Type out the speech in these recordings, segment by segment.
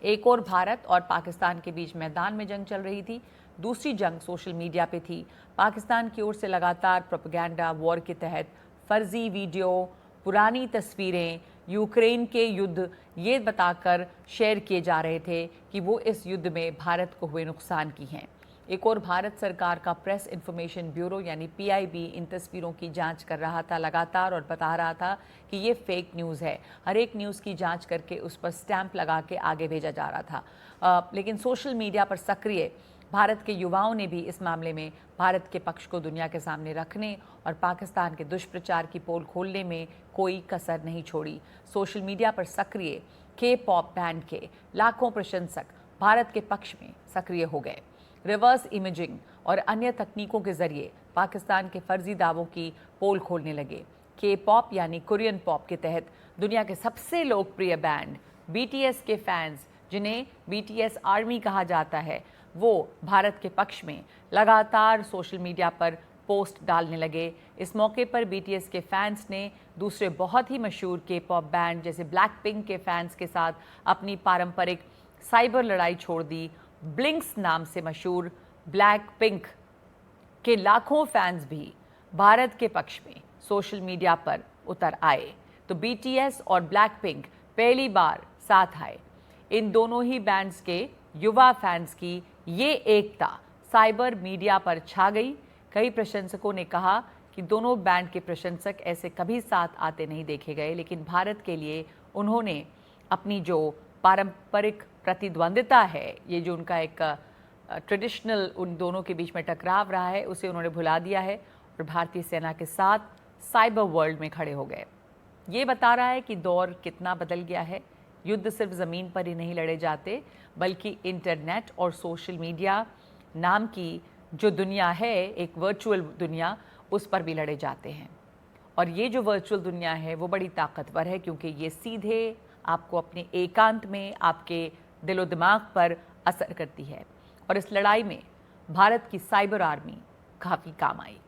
एक और भारत और पाकिस्तान के बीच मैदान में जंग चल रही थी, दूसरी जंग सोशल मीडिया पे थी। पाकिस्तान की ओर से लगातार प्रोपेगेंडा वॉर के तहत फर्जी वीडियो, पुरानी तस्वीरें, यूक्रेन के युद्ध ये बताकर शेयर किए जा रहे थे कि वो इस युद्ध में भारत को हुए नुकसान की हैं। एक और भारत सरकार का प्रेस इंफॉर्मेशन ब्यूरो यानी पीआईबी इन तस्वीरों की जांच कर रहा था लगातार और बता रहा था कि ये फेक न्यूज़ है। हर एक न्यूज़ की जांच करके उस पर स्टैंप लगा के आगे भेजा जा रहा था। लेकिन सोशल मीडिया पर सक्रिय भारत के युवाओं ने भी इस मामले में भारत के पक्ष को दुनिया के सामने रखने और पाकिस्तान के दुष्प्रचार की पोल खोलने में कोई कसर नहीं छोड़ी। सोशल मीडिया पर सक्रिय के-पॉप बैंड के लाखों प्रशंसक भारत के पक्ष में सक्रिय हो गए। रिवर्स इमेजिंग और अन्य तकनीकों के जरिए पाकिस्तान के फर्जी दावों की पोल खोलने लगे। के-पॉप यानी कोरियन पॉप के तहत दुनिया के सबसे लोकप्रिय बैंड बीटीएस के फैंस, जिन्हें बीटीएस आर्मी कहा जाता है, वो भारत के पक्ष में लगातार सोशल मीडिया पर पोस्ट डालने लगे। इस मौके पर बीटीएस के फैंस ने दूसरे बहुत ही मशहूर के-पॉप बैंड जैसे ब्लैक पिंक के फैंस के साथ अपनी पारंपरिक साइबर लड़ाई छोड़ दी। ब्लिंक्स नाम से मशहूर ब्लैक पिंक के लाखों फैंस भी भारत के पक्ष में सोशल मीडिया पर उतर आए। तो बीटीएस और ब्लैक पिंक पहली बार साथ आए। इन दोनों ही बैंड्स के युवा फैंस की ये एकता साइबर मीडिया पर छा गई। कई प्रशंसकों ने कहा कि दोनों बैंड के प्रशंसक ऐसे कभी साथ आते नहीं देखे गए, लेकिन भारत के लिए उन्होंने अपनी जो पारंपरिक प्रतिद्वंदिता है, ये जो उनका एक ट्रेडिशनल उन दोनों के बीच में टकराव रहा है, उसे उन्होंने भुला दिया है और भारतीय सेना के साथ साइबर वर्ल्ड में खड़े हो गए। ये बता रहा है कि दौर कितना बदल गया है। युद्ध सिर्फ ज़मीन पर ही नहीं लड़े जाते, बल्कि इंटरनेट और सोशल मीडिया नाम की जो दुनिया है, एक वर्चुअल दुनिया, उस पर भी लड़े जाते हैं। और ये जो वर्चुअल दुनिया है वो बड़ी ताकतवर है, क्योंकि ये सीधे आपको अपने एकांत में आपके दिलो दिमाग पर असर करती है। और इस लड़ाई में भारत की साइबर आर्मी काफ़ी काम आई।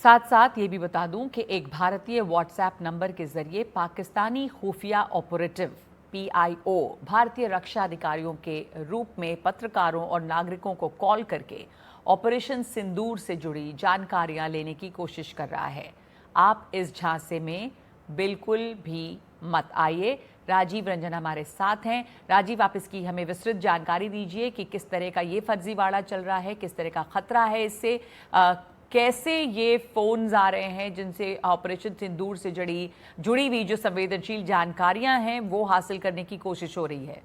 साथ साथ ये भी बता दूं कि एक भारतीय व्हाट्सएप नंबर के जरिए पाकिस्तानी खुफिया ऑपरेटिव पीआईओ भारतीय रक्षा अधिकारियों के रूप में पत्रकारों और नागरिकों को कॉल करके ऑपरेशन सिंदूर से जुड़ी जानकारियां लेने की कोशिश कर रहा है। आप इस झांसे में बिल्कुल भी मत आइए। राजीव रंजन हमारे साथ हैं। राजीव, आप इसकी हमें विस्तृत जानकारी दीजिए कि किस तरह का ये फर्जीवाड़ा चल रहा है, किस तरह का खतरा है इससे, कैसे ये फोन्स आ रहे हैं जिनसे ऑपरेशन सिंदूर से जुड़ी हुई जो संवेदनशील जानकारियां हैं वो हासिल करने की कोशिश हो रही है।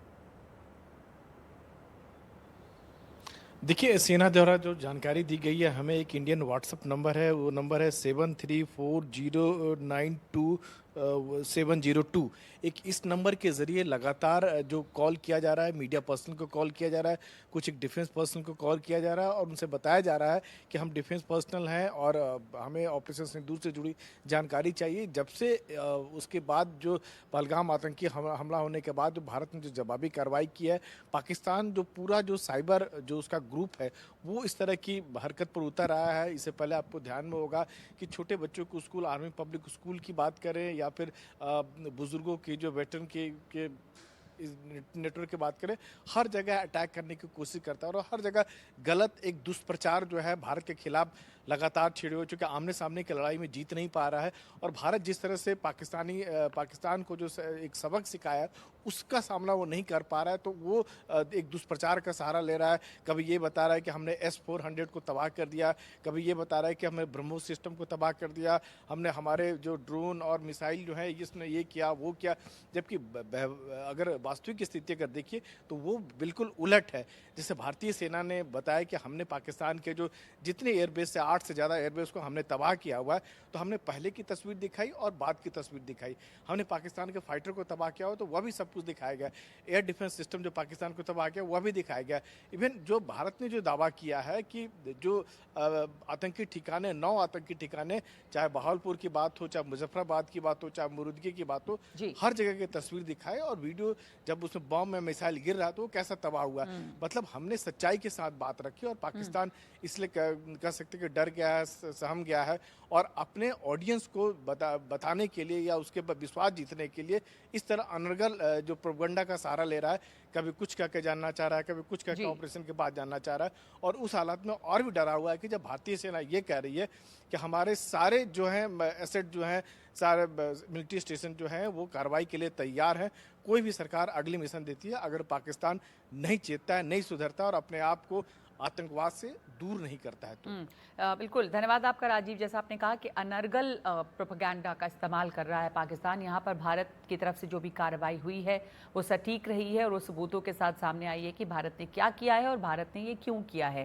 देखिए, सेना द्वारा जो जानकारी दी गई है, हमें एक इंडियन व्हाट्सएप नंबर है, वो नंबर है 734092 एक इस नंबर के ज़रिए लगातार जो कॉल किया जा रहा है, मीडिया पर्सन को कॉल किया जा रहा है, कुछ एक डिफेंस पर्सन को कॉल किया जा रहा है और उनसे बताया जा रहा है कि हम डिफेंस पर्सनल हैं और हमें ऑपरेशन सिंदूर से जुड़ी जानकारी चाहिए। जब से उसके बाद जो पहलगाम आतंकी हमला होने के बाद जो भारत ने जो जवाबी कार्रवाई की है, पाकिस्तान जो पूरा जो साइबर जो उसका ग्रुप है वो इस तरह की हरकत पर उतर आया है। इससे पहले आपको ध्यान में होगा कि छोटे बच्चों को स्कूल, आर्मी पब्लिक स्कूल की बात करें या फिर बुजुर्गों की जो वेटरन के नेटवर्क की बात करें, हर जगह अटैक करने की कोशिश करता है और हर जगह गलत एक दुष्प्रचार जो है भारत के खिलाफ लगातार छिड़े हो चुके। आमने सामने की लड़ाई में जीत नहीं पा रहा है और भारत जिस तरह से पाकिस्तान को जो एक सबक सिखाया उसका सामना वो नहीं कर पा रहा है, तो वो एक दुष्प्रचार का सहारा ले रहा है। कभी ये बता रहा है कि हमने S-400 को तबाह कर दिया, कभी ये बता रहा है कि हमने ब्रह्मोस सिस्टम को तबाह कर दिया, हमने हमारे जो ड्रोन और मिसाइल जो है इसने ये किया वो किया, जबकि अगर वास्तविक स्थिति अगर देखिए तो वो बिल्कुल उलट है। जैसे भारतीय सेना ने बताया कि हमने पाकिस्तान के जो जितने एयरबेस से 8 से ज़्यादा एयरबेस को हमने तबाह किया हुआ है, तो हमने पहले की तस्वीर दिखाई और बाद की तस्वीर दिखाई। हमने पाकिस्तान के फाइटर को तबाह किया हो तो वह भी सब कुछ दिखाया गया। एयर डिफेंस सिस्टम जो पाकिस्तान को तबाह किया वह भी दिखाया गया। इवन जो भारत ने जो दावा किया है कि जो आतंकी ठिकाने 9 आतंकी ठिकाने, चाहे बहावलपुर की बात हो, चाहे मुजफ्फराबाद की बात हो, चाहे मुरुदगी की बात हो, हर जगह की तस्वीर दिखाए और वीडियो जब उसमें बम में मिसाइल गिर रहा तो वो कैसा तबाह हुआ। मतलब हमने सच्चाई के साथ बात रखी और पाकिस्तान इसलिए कह सकते कि डर गया है, सहम गया है और अपने ऑडियंस को बताने के लिए या उसके विश्वास जीतने के लिए इस तरह अनर्गल जो प्रोपगंडा का सहारा ले रहा है, कभी कुछ कह के जानना चाह रहा है, कभी कुछ कह के ऑपरेशन के बाद जानना चाह रहा है। और उस हालात में और भी डरा हुआ है कि जब भारतीय सेना ये कह रही है कि हमारे सारे जो हैं एसेट जो हैं, सारे मिलिट्री स्टेशन जो हैं वो कार्रवाई के लिए तैयार हैं, कोई भी सरकार अगली मिशन देती है, अगर पाकिस्तान नहीं चेतता है, नहीं सुधरता और अपने आप को आतंकवाद से दूर नहीं करता है तो। बिल्कुल, धन्यवाद आपका राजीव। जैसा आपने कहा कि अनर्गल प्रोपेगेंडा का इस्तेमाल कर रहा है पाकिस्तान, यहाँ पर भारत की तरफ से जो भी कार्रवाई हुई है वो सटीक रही है और वो सबूतों के साथ सामने आई है कि भारत ने क्या किया है और भारत ने ये क्यों किया है।